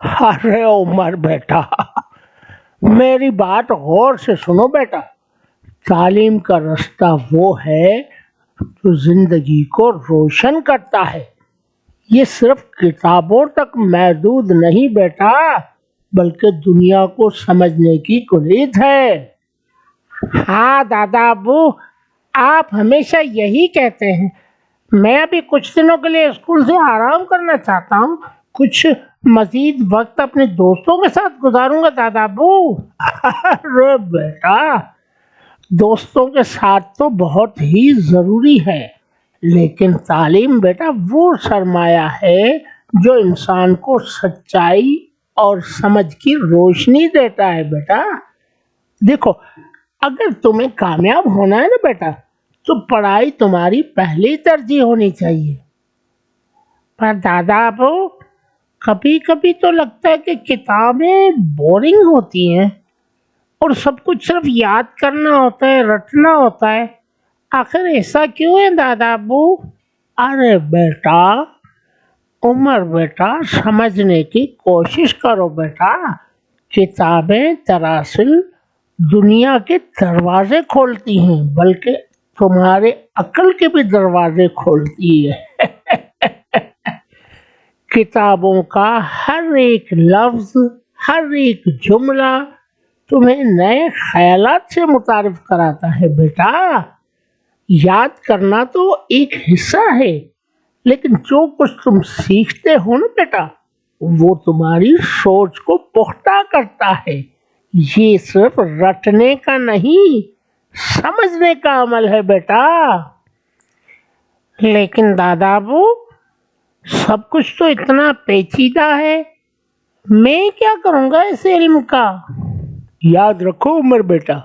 अरे उमर बेटा, मेरी बात गौर से सुनो बेटा। तालीम का रास्ता वो है जो जिंदगी को रोशन करता है। ये सिर्फ किताबों तक महदूद नहीं बेटा, बल्कि दुनिया को समझने की कुलीद है। हाँ दादा अबू, आप हमेशा यही कहते हैं। मैं अभी कुछ दिनों के लिए स्कूल से आराम करना चाहता हूँ। कुछ मजीद वक्त अपने दोस्तों के साथ गुजारूंगा दादा अबू। अरे बेटा, दोस्तों के साथ तो बहुत ही ज़रूरी है, लेकिन तालीम बेटा वो सरमाया है जो इंसान को सच्चाई और समझ की रोशनी देता है बेटा। देखो, अगर तुम्हें कामयाब होना है ना बेटा, तो पढ़ाई तुम्हारी पहली तरजीह होनी चाहिए। पर दादा अबू, कभी कभी तो लगता है कि किताबें बोरिंग होती हैं और सब कुछ सिर्फ याद करना होता है, रटना होता है। आखिर ऐसा क्यों है दादा अबू? अरे बेटा, उमर बेटा, समझने की कोशिश करो बेटा। किताबें दरअसल दुनिया के दरवाजे खोलती हैं, बल्कि तुम्हारे अक्ल के भी दरवाजे खोलती है। किताबों का हर एक लफ्ज, हर एक जुमला तुम्हें नए ख्यालात से मुतारिफ कराता है बेटा। याद करना तो एक हिस्सा है, लेकिन जो कुछ तुम सीखते हो ना बेटा, वो तुम्हारी सोच को पुख्ता करता है। ये सिर्फ रटने का नहीं, समझने का अमल है बेटा। लेकिन दादा अबू, सब कुछ तो इतना पेचीदा है, मैं क्या करूँगा इस इल्म का? याद रखो उमर बेटा,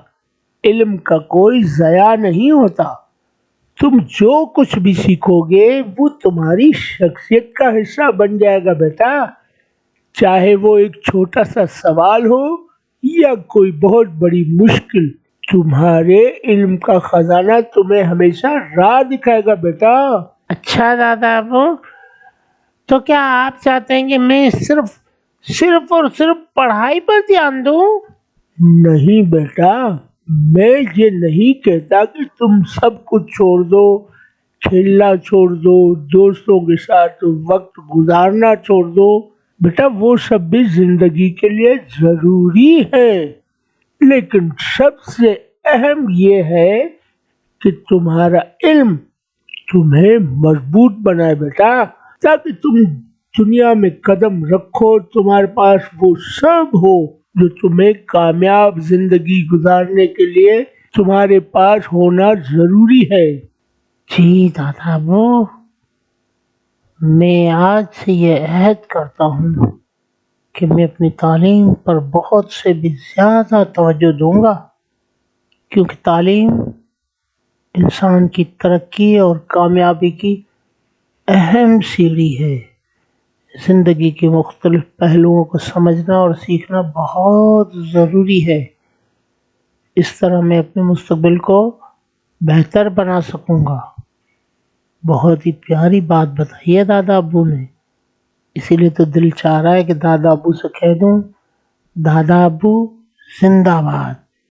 इल्म का कोई ज़या नहीं होता। तुम जो कुछ भी सीखोगे वो तुम्हारी शख्सियत का हिस्सा बन जाएगा बेटा। चाहे वो एक छोटा सा सवाल हो या कोई बहुत बड़ी मुश्किल, तुम्हारे इल्म का खजाना तुम्हें हमेशा राह दिखाएगा बेटा। अच्छा दादा अबू, तो क्या आप चाहते हैं कि मैं सिर्फ और सिर्फ पढ़ाई पर ध्यान दूं? नहीं बेटा, मैं ये नहीं कहता कि तुम सब कुछ छोड़ दो, खेलना छोड़ दो, दोस्तों के साथ वक्त गुजारना छोड़ दो। बेटा, वो सब भी जिंदगी के लिए जरूरी है, लेकिन सबसे अहम ये है कि तुम्हारा इल्म तुम्हें मजबूत बनाए बेटा, ताकि तुम दुनिया में कदम रखो, तुम्हारे पास वो सब हो जो तुम्हें कामयाब जिंदगी गुजारने के लिए तुम्हारे पास होना जरूरी है। जी दादा अबू, मैं आज से ये अहद करता हूँ कि मैं अपनी तालीम पर बहुत से भी ज़्यादा तवज्जो दूंगा, क्योंकि तालीम इंसान की तरक्की और कामयाबी की अहम सीढ़ी है। ज़िंदगी के मुख्तलिफ पहलुओं को समझना और सीखना बहुत ज़रूरी है। इस तरह मैं अपने मुस्तकबिल को बेहतर बना सकूँगा। बहुत ही प्यारी बात बताई है दादा अबू ने, इसीलिए तो दिल चाह रहा है कि दादा अबू से कह दूँ, दादा अबू जिंदाबाद।